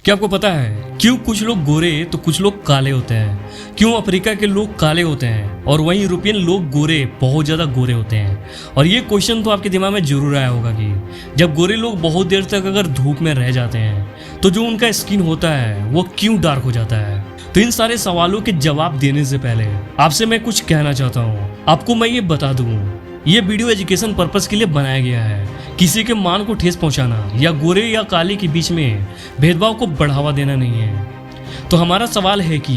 क्या आपको पता है क्यों कुछ लोग गोरे तो कुछ लोग काले होते हैं? क्यों अफ्रीका के लोग काले होते हैं और वहीं यूरोपियन लोग गोरे बहुत ज़्यादा गोरे होते हैं? और ये क्वेश्चन तो आपके दिमाग में जरूर आया होगा कि जब गोरे लोग बहुत देर तक अगर धूप में रह जाते हैं तो जो उनका स्किन होता है वो क्यों डार्क हो जाता है? तो इन सारे सवालों के जवाब देने से पहले आपसे मैं कुछ कहना चाहता हूँ। आपको मैं ये बता दूँ, ये वीडियो एजुकेशन पर्पस के लिए बनाया गया है, किसी के मान को ठेस पहुंचाना या गोरे या काले के बीच में भेदभाव को बढ़ावा देना नहीं है। तो हमारा सवाल है कि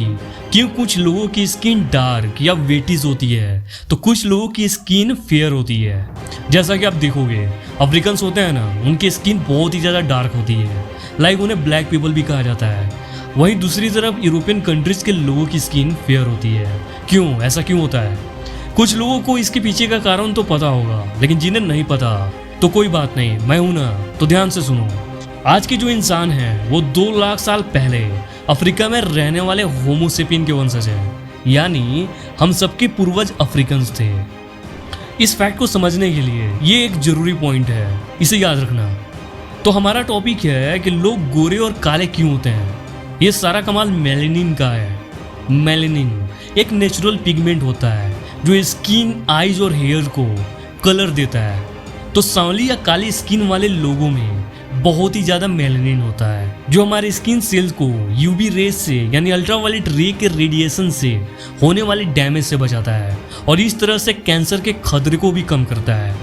क्यों कुछ लोगों की स्किन डार्क या वेटिज होती है तो कुछ लोगों की स्किन फेयर होती है। जैसा कि आप देखोगे अफ्रीकन होते हैं ना, उनकी स्किन बहुत ही ज़्यादा डार्क होती है, लाइक उन्हें ब्लैक पीपल भी कहा जाता है। वहीं दूसरी तरफ यूरोपियन कंट्रीज के लोगों की स्किन फेयर होती है। क्यों ऐसा क्यों होता है? कुछ लोगों को इसके पीछे का कारण तो पता होगा, लेकिन जिन्हें नहीं पता तो कोई बात नहीं, मैं हूं ना, तो ध्यान से सुनो। आज के जो इंसान हैं वो 2 लाख साल पहले अफ्रीका में रहने वाले होमोसेपियन के वंशज हैं, यानी हम सबके पूर्वज अफ्रीकन थे। इस फैक्ट को समझने के लिए ये एक जरूरी पॉइंट है, इसे याद रखना। तो हमारा टॉपिक है कि लोग गोरे और काले क्यों होते हैं। ये सारा कमाल मेलेनिन का है। मेलेनिन एक नेचुरल पिगमेंट होता है जो स्किन, आईज और हेयर को कलर देता है। तो सांवली या काली स्किन वाले लोगों में बहुत ही ज़्यादा मेलेनिन होता है जो हमारे स्किन सेल्स को यूवी रेस से यानी अल्ट्रावायलेट रे के रेडिएशन से होने वाले डैमेज से बचाता है और इस तरह से कैंसर के खतरे को भी कम करता है।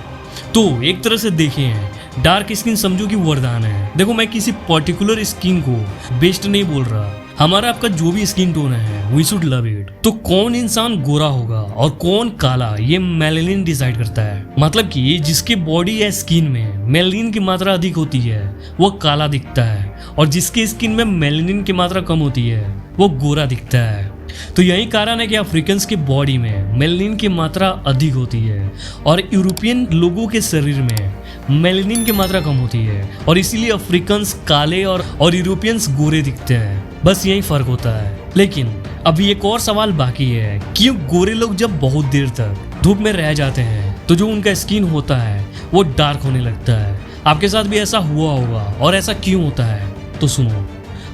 तो एक तरह से देखें, डार्क स्किन समझो कि वरदान है। देखो, मैं किसी पर्टिकुलर स्किन को बेस्ट नहीं बोल रहा, हमारा आपका जो भी स्किन टोन है वी शुड लव इट। तो कौन इंसान गोरा होगा और कौन काला, ये मेलेनिन डिसाइड करता है। मतलब कि जिसकी बॉडी या स्किन में मेलेनिन की मात्रा अधिक होती है वो काला दिखता है और जिसकी स्किन में मेलेनिन की मात्रा कम होती है वो गोरा दिखता है। तो यही कारण है कि अफ्रीकन्स की बॉडी में मेलेनिन की मात्रा अधिक होती है और यूरोपियन लोगों के शरीर में मेलेनिन की मात्रा कम होती है और इसीलिए अफ्रीकन्स काले और यूरोपियंस गोरे दिखते हैं। बस यही फर्क होता है। लेकिन अभी एक और सवाल बाकी है, क्यों गोरे लोग जब बहुत देर तक धूप में रह जाते हैं तो जो उनका स्किन होता है वो डार्क होने लगता है। आपके साथ भी ऐसा हुआ होगा और ऐसा क्यों होता है तो सुनो।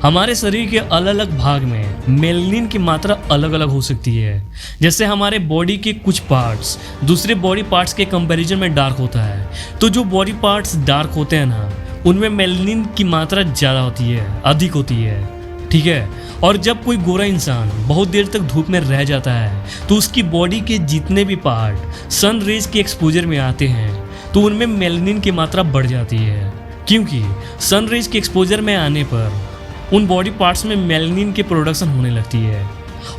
हमारे शरीर के अलग अलग भाग में मेलेनिन की मात्रा अलग अलग हो सकती है। जैसे हमारे बॉडी के कुछ पार्ट्स दूसरे बॉडी पार्ट्स के कंपैरिजन में डार्क होता है, तो जो बॉडी पार्ट्स डार्क होते हैं ना उनमें मेलेनिन की मात्रा ज़्यादा होती है, अधिक होती है, ठीक है। और जब कोई गोरा इंसान बहुत देर तक धूप में रह जाता है तो उसकी बॉडी के जितने भी पार्ट सन रेज के एक्सपोजर में आते हैं तो उनमें मेलेनिन की मात्रा बढ़ जाती है, क्योंकि सन रेज के एक्सपोजर में आने पर उन बॉडी पार्ट्स में मेलेनिन की प्रोडक्शन होने लगती है।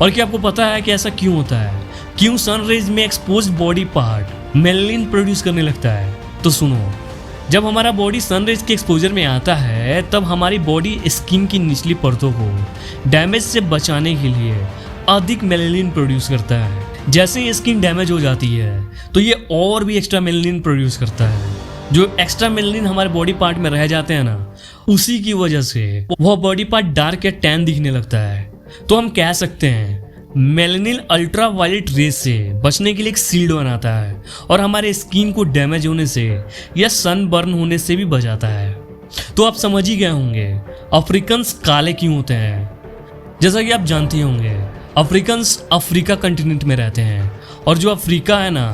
और क्या आपको पता है कि ऐसा क्यों होता है? क्यों सन रेज में exposed body part melanin produce करने लगता है? तो सुनो, जब हमारा बॉडी सन रेज के एक्सपोजर में आता है तब हमारी बॉडी स्किन की निचली परतों को डैमेज से बचाने के लिए अधिक मेलेनिन प्रोड्यूस करता है। जैसे ही स्किन डैमेज हो जाती है तो ये और भी एक्स्ट्रा मेलेनिन प्रोड्यूस करता है। जो एक्स्ट्रा मेलेनिन हमारे बॉडी पार्ट में रह जाते हैं ना, उसी की वजह से वह बॉडी पार्ट डार्क या टैन दिखने लगता है। तो हम कह सकते हैं मेलेनिन अल्ट्रावायलेट रेस से बचने के लिए एक शील्ड बनाता है और हमारे स्किन को डैमेज होने से या सन बर्न होने से भी बचाता है। तो आप समझ ही गए होंगे अफ्रीकन्स काले क्यों होते हैं। जैसा कि आप जानते होंगे अफ्रीकन्स अफ्रीका कंटिनेंट में रहते हैं और जो अफ्रीका है ना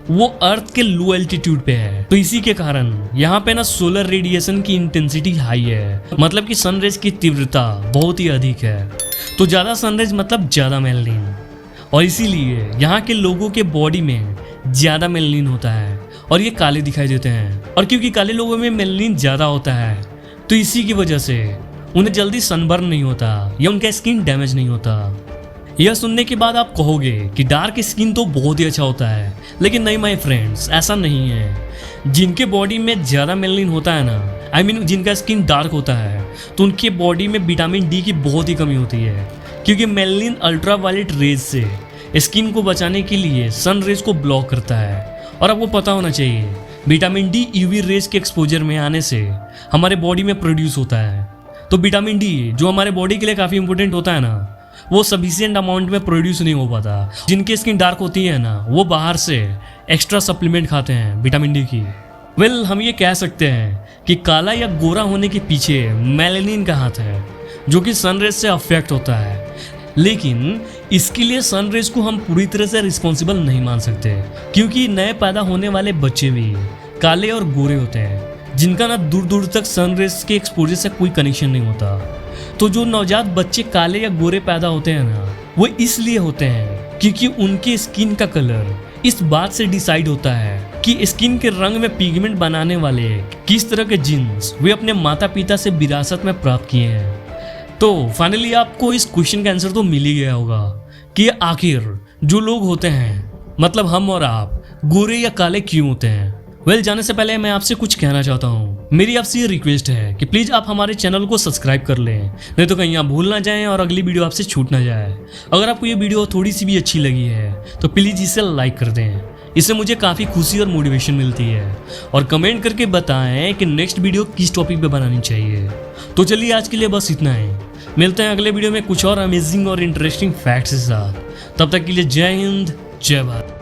वो अर्थ के लो एल्टीट्यूड पे है, तो इसी के कारण यहाँ पे ना सोलर रेडिएशन की इंटेंसिटी हाई है, मतलब कि सनरेज की तीव्रता बहुत ही अधिक है। तो ज़्यादा सनरेज मतलब ज़्यादा मेलेनिन और इसीलिए यहाँ के लोगों के बॉडी में ज़्यादा मेलेनिन होता है और ये काले दिखाई देते हैं। और क्योंकि काले लोगों में मेलेनिन ज़्यादा होता है तो इसी की वजह से उन्हें जल्दी सनबर्न नहीं होता या उनका स्किन डैमेज नहीं होता। यह सुनने के बाद आप कहोगे कि डार्क स्किन तो बहुत ही अच्छा होता है, लेकिन नहीं माय फ्रेंड्स, ऐसा नहीं है। जिनके बॉडी में ज़्यादा मेलेनिन होता है ना, जिनका स्किन डार्क होता है, तो उनके बॉडी में विटामिन डी की बहुत ही कमी होती है, क्योंकि मेलेनिन अल्ट्रावायलेट रेज से स्किन को बचाने के लिए सन रेज को ब्लॉक करता है। और आपको पता होना चाहिए विटामिन डी यूवी रेज के एक्सपोजर में आने से हमारे बॉडी में प्रोड्यूस होता है। तो विटामिन डी जो हमारे बॉडी के लिए काफ़ी इंपॉर्टेंट होता है ना, वो सफिशिएंट अमाउंट में प्रोड्यूस नहीं हो पाता। जिनकी स्किन डार्क होती है ना वो बाहर से एक्स्ट्रा सप्लीमेंट खाते हैं विटामिन डी की। हम ये कह सकते हैं कि काला या गोरा होने के पीछे मेलेनिन का हाथ है। जो कि सनरेज से अफेक्ट होता है। लेकिन इसके लिए सनरेज को हम पूरी तरह से रिस्पॉन्सिबल नहीं मान सकते, क्योंकि नए पैदा होने वाले बच्चे भी काले और गोरे होते हैं, जिनका ना दूर दूर तक सनरेज के एक्सपोजर से कोई कनेक्शन नहीं होता। तो जो नवजात बच्चे काले या गोरे पैदा होते हैं ना, वो इसलिए होते हैं क्योंकि उनके स्किन का कलर इस बात से डिसाइड होता है कि स्किन के रंग में पिगमेंट बनाने वाले किस तरह के जीन्स वे अपने माता पिता से विरासत में प्राप्त किए हैं। तो फाइनली आपको इस क्वेश्चन का आंसर तो मिल ही गया होगा कि आखिर जो लोग होते हैं, मतलब हम और आप, गोरे या काले क्यों होते हैं। जाने से पहले मैं आपसे कुछ कहना चाहता हूँ। मेरी आपसे ये रिक्वेस्ट है कि प्लीज़ आप हमारे चैनल को सब्सक्राइब कर लें, नहीं तो कहीं आप भूल ना जाएं और अगली वीडियो आपसे छूट ना जाए। अगर आपको ये वीडियो थोड़ी सी भी अच्छी लगी है तो प्लीज़ इसे लाइक कर दें, इससे मुझे काफ़ी खुशी और मोटिवेशन मिलती है। और कमेंट करके बताएं कि नेक्स्ट वीडियो किस टॉपिक पे बनानी चाहिए। तो चलिए आज के लिए बस इतना ही, मिलते हैं अगले वीडियो में कुछ और अमेजिंग और इंटरेस्टिंग फैक्ट्स के साथ। तब तक के लिए जय हिंद, जय भारत।